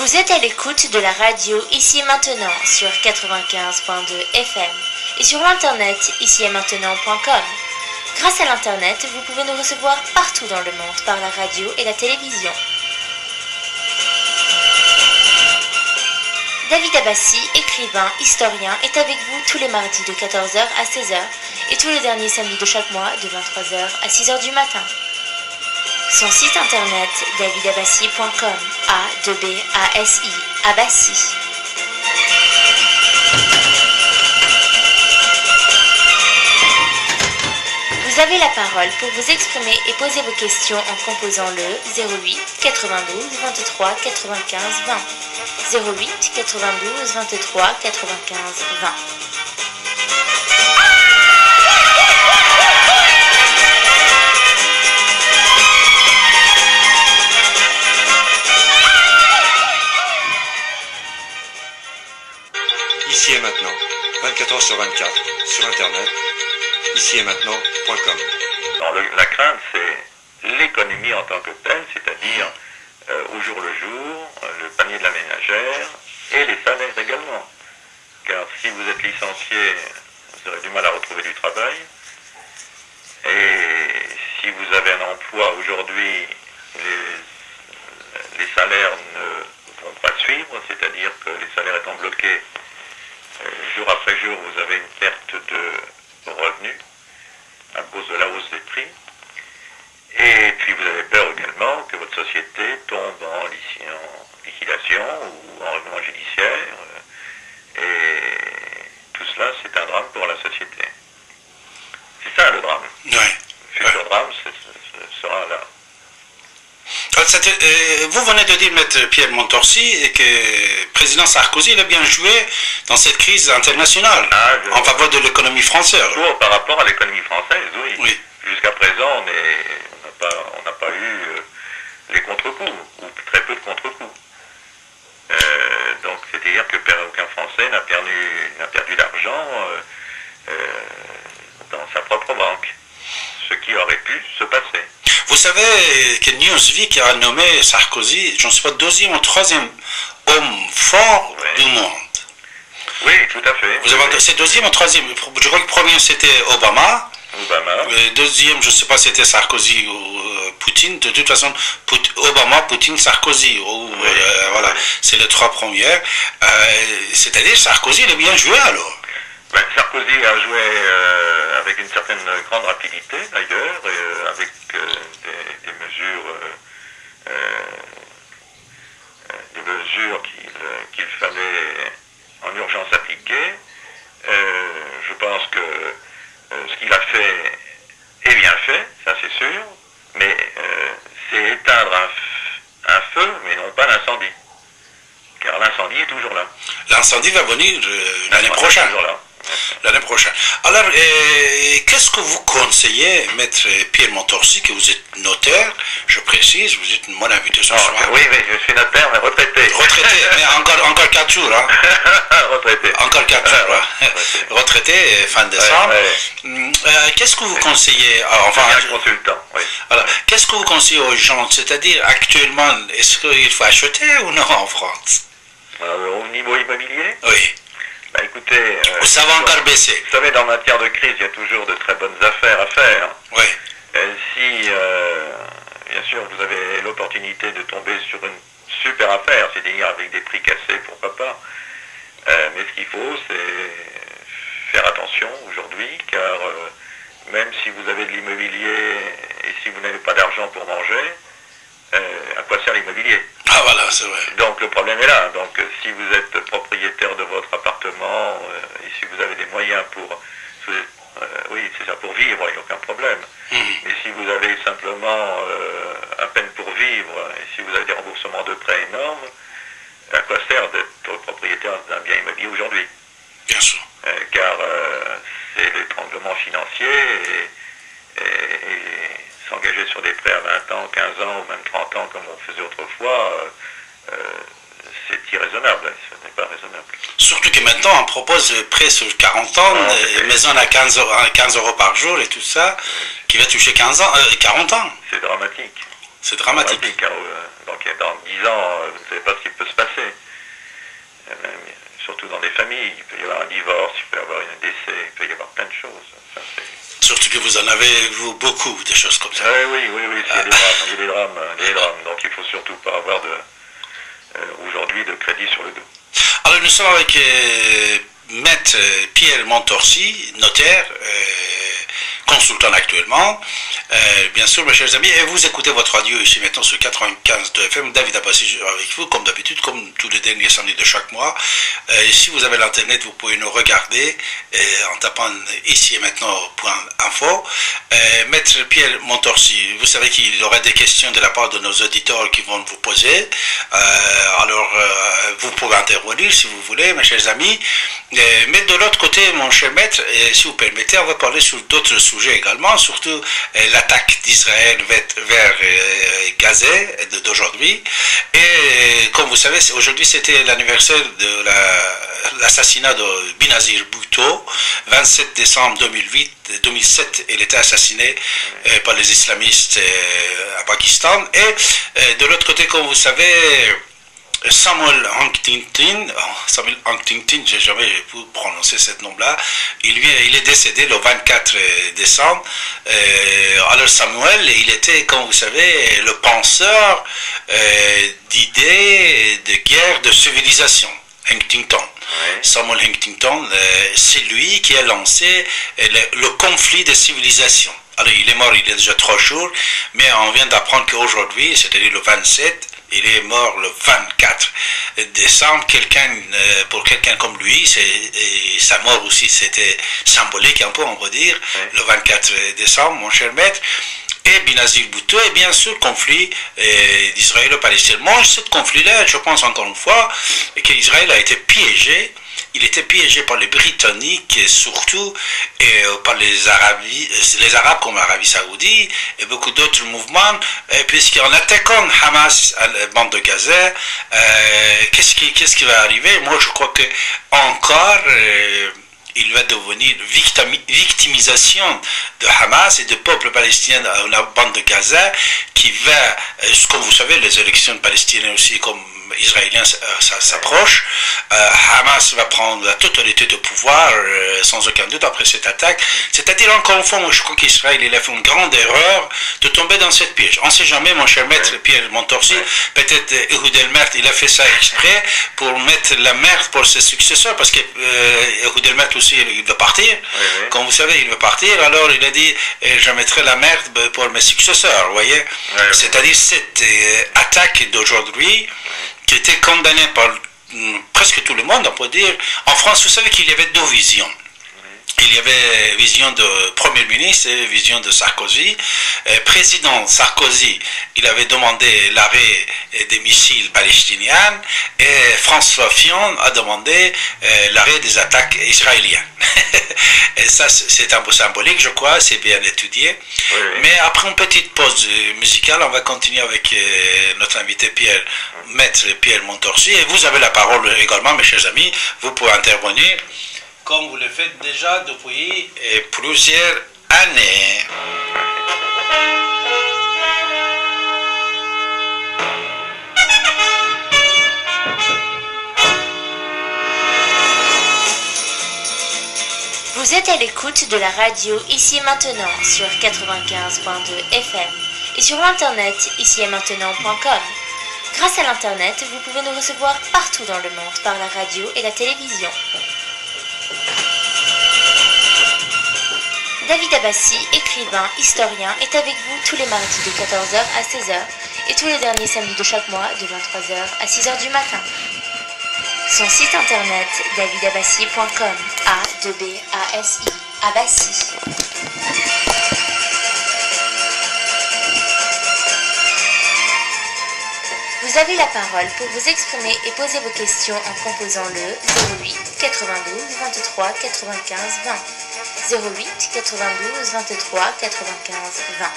Vous êtes à l'écoute de la radio Ici et Maintenant sur 95.2 FM et sur l'internet ici-et-maintenant.com. Grâce à l'internet, vous pouvez nous recevoir partout dans le monde par la radio et la télévision. David Abbassi, écrivain, historien, est avec vous tous les mardis de 14h à 16h et tous les derniers samedis de chaque mois de 23h à 6h du matin. Son site internet davidabassi.com, A-2-B-A-S-I, Abbassi. Vous avez la parole pour vous exprimer et poser vos questions en composant le 08 92 23 95 20. 08 92 23 95 20. Ici et maintenant, 24 heures sur 24, sur internet, ici et maintenant.com. La crainte, c'est l'économie en tant que telle, c'est-à-dire au jour le jour, le panier de la ménagère et les salaires également. Car si vous êtes licencié, vous aurez du mal à retrouver du travail. Et si vous avez un emploi aujourd'hui, les salaires ne vont pas suivre, c'est-à-dire que les salaires étant bloqués, jour après jour, vous avez une perte de revenus à cause de la hausse des prix. Et puis vous avez peur également que votre société tombe en liquidation ou en règlement judiciaire. Et tout cela, c'est un drame pour la société. C'est ça le drame. Oui. Le futur drame, ce sera là. Vous venez de dire, Maître Pierre Montorsi, que le président Sarkozy il a bien joué dans cette crise internationale en faveur de l'économie française. Toujours par rapport à l'économie française, oui. Oui. Jusqu'à présent, on n'a pas eu les contre-coups, ou très peu de contre-coups. Donc, c'est-à-dire que aucun Français n'a perdu d'argent dans sa propre banque. Ce qui aurait pu se passer. Vous savez que Newsweek a nommé Sarkozy, je ne sais pas, deuxième ou troisième homme fort du monde. Oui, tout à fait. Vous avez c'est deuxième ou troisième? Je crois que le premier c'était Obama. Le deuxième, je ne sais pas si c'était Sarkozy ou Poutine. De toute façon, Obama, Poutine, Sarkozy. Voilà, c'est les trois premiers. C'est-à-dire Sarkozy, il a bien joué alors. Sarkozy a joué avec une certaine grande rapidité d'ailleurs, avec des mesures qu'il fallait en urgence appliquer. Je pense que ce qu'il a fait est bien fait, ça c'est sûr, mais c'est éteindre un feu, mais non pas l'incendie. Car l'incendie est toujours là. L'incendie va venir l'année prochaine. L'année prochaine. Alors, qu'est-ce que vous conseillez, Maître Pierre Montorsi, que vous êtes notaire, je précise, vous êtes mon invité ce soir. Oui, je suis notaire, mais retraité. Retraité, mais encore 4 jours. Hein. Retraité. Encore 4 jours. Retraité, fin décembre. Qu'est-ce que vous conseillez consultant, oui. Alors, qu'est-ce que vous conseillez aux gens? C'est-à-dire, actuellement, est-ce qu'il faut acheter ou non en France? Au niveau immobilier? Oui. Écoutez, ça va encore baisser. Vous savez, dans matière de crise, il y a toujours de très bonnes affaires à faire. Oui. Si, bien sûr, vous avez l'opportunité de tomber sur une super affaire, c'est-à-dire avec des prix cassés, pourquoi pas. Mais ce qu'il faut, c'est faire attention aujourd'hui, car même si vous avez de l'immobilier et si vous n'avez pas d'argent pour manger, à quoi sert l'immobilier? Ah voilà, c'est vrai. Donc le problème est là. Donc si vous êtes propriétaire de votre appartement et si vous avez des moyens pour, oui, c'est ça, pour vivre, il n'y a aucun problème. Mais si vous avez simplement à peine pour vivre et si vous avez des remboursements de prêts énormes, à quoi sert d'être propriétaire d'un bien immobilier aujourd'hui? Bien sûr. Car c'est l'étranglement financier et s'engager sur des prêts à 20 ans, 15 ans ou même 30 ans comme on faisait autrefois, c'est irraisonnable, ce n'est pas raisonnable. Surtout que maintenant on propose prêt sur 40 ans, maison à 15 euros par jour et tout ça, qui va toucher 40 ans. C'est dramatique. C'est dramatique. Car Donc dans 10 ans, vous ne savez pas ce qui peut se passer. Surtout dans des familles, il peut y avoir un divorce, il peut y avoir un décès, il peut y avoir plein de choses. Ça, surtout que vous en avez beaucoup, des choses comme ça. Oui, il y a des drames. Donc il ne faut surtout pas avoir aujourd'hui de crédit sur le dos. Alors nous sommes avec Maître Pierre Montorsi, notaire, consultant actuellement. Bien sûr, mes chers amis, et vous écoutez votre radio ici maintenant sur 95 de FM. David Abbassi avec vous, comme d'habitude, comme tous les derniers samedis de chaque mois. Si vous avez l'internet, vous pouvez nous regarder en tapant ici et maintenant.info. Maître Pierre Montorsi, vous savez qu'il y aura des questions de la part de nos auditeurs qui vont vous poser. Alors, vous pouvez intervenir si vous voulez, mes chers amis. Mais de l'autre côté, mon cher maître, si vous permettez, on va parler sur d'autres sujets également, surtout l'attaque d'Israël vers Gaza d'aujourd'hui. Et comme vous savez, aujourd'hui c'était l'anniversaire de l'assassinat de Benazir Bhutto, 27 décembre 2007, il était assassiné par les islamistes à Pakistan. Et de l'autre côté, comme vous savez, Samuel Huntington, j'ai jamais pu prononcer ce nom-là, il est décédé le 24 décembre. Alors Samuel, il était, comme vous savez, le penseur d'idées de guerre de civilisation, Huntington. Samuel Huntington, c'est lui qui a lancé le conflit des civilisations. Alors il est mort il y a déjà 3 jours, mais on vient d'apprendre qu'aujourd'hui, c'est-à-dire le 27, il est mort le 24 décembre. Pour quelqu'un comme lui, sa mort aussi c'était symbolique un peu, on va dire, le 24 décembre, mon cher maître. Et Benazir Bhutto, et bien sûr, conflit d'Israël-Palestine. Moi, ce conflit-là, je pense encore une fois qu'Israël a été piégé. Il était piégé par les Britanniques et surtout par les Arabes comme l'Arabie Saoudite et beaucoup d'autres mouvements, puisqu'en attaquant Hamas à la bande de Gaza, qu'est-ce qui va arriver? Moi, je crois que encore il va devenir victimisation de Hamas et du peuple palestinien à la bande de Gaza, qui va, comme vous savez, les élections palestiniennes aussi, comme israélien s'approche, Hamas va prendre la totalité de pouvoir sans aucun doute après cette attaque. C'est-à-dire, encore une fois, moi je crois qu'Israël il a fait une grande erreur de tomber dans cette piège. On ne sait jamais, mon cher maître Pierre Montorsi, peut-être Ehud Olmert il a fait ça exprès pour mettre la merde pour ses successeurs, parce que Ehud Olmert aussi il veut partir. Comme vous savez, il veut partir, alors il a dit je mettrai la merde pour mes successeurs, vous voyez. C'est-à-dire cette attaque d'aujourd'hui qui était condamné par presque tout le monde, on peut dire. En France, vous savez qu'il y avait 2 visions. Il y avait vision de Premier ministre et vision de Sarkozy. Président Sarkozy, il avait demandé l'arrêt des missiles palestiniens et François Fillon a demandé l'arrêt des attaques israéliennes. Et ça, c'est un peu symbolique, je crois, c'est bien étudié. Mais après une petite pause musicale, on va continuer avec notre invité Maître Pierre Montorsi. Et vous avez la parole également, mes chers amis, vous pouvez intervenir, comme vous le faites déjà depuis plusieurs années. Vous êtes à l'écoute de la radio Ici et Maintenant sur 95.2 FM et sur l'internet ici-et-maintenant.com. Grâce à l'internet, vous pouvez nous recevoir partout dans le monde par la radio et la télévision. David Abbassi, écrivain, historien, est avec vous tous les mardis de 14h à 16h et tous les derniers samedis de chaque mois de 23h à 6h du matin. Son site internet davidabassi.com, A-2-B-A-S-I, Abbassi. Vous avez la parole pour vous exprimer et poser vos questions en composant le 08 92 23 95 20. 08 92 23 95 20.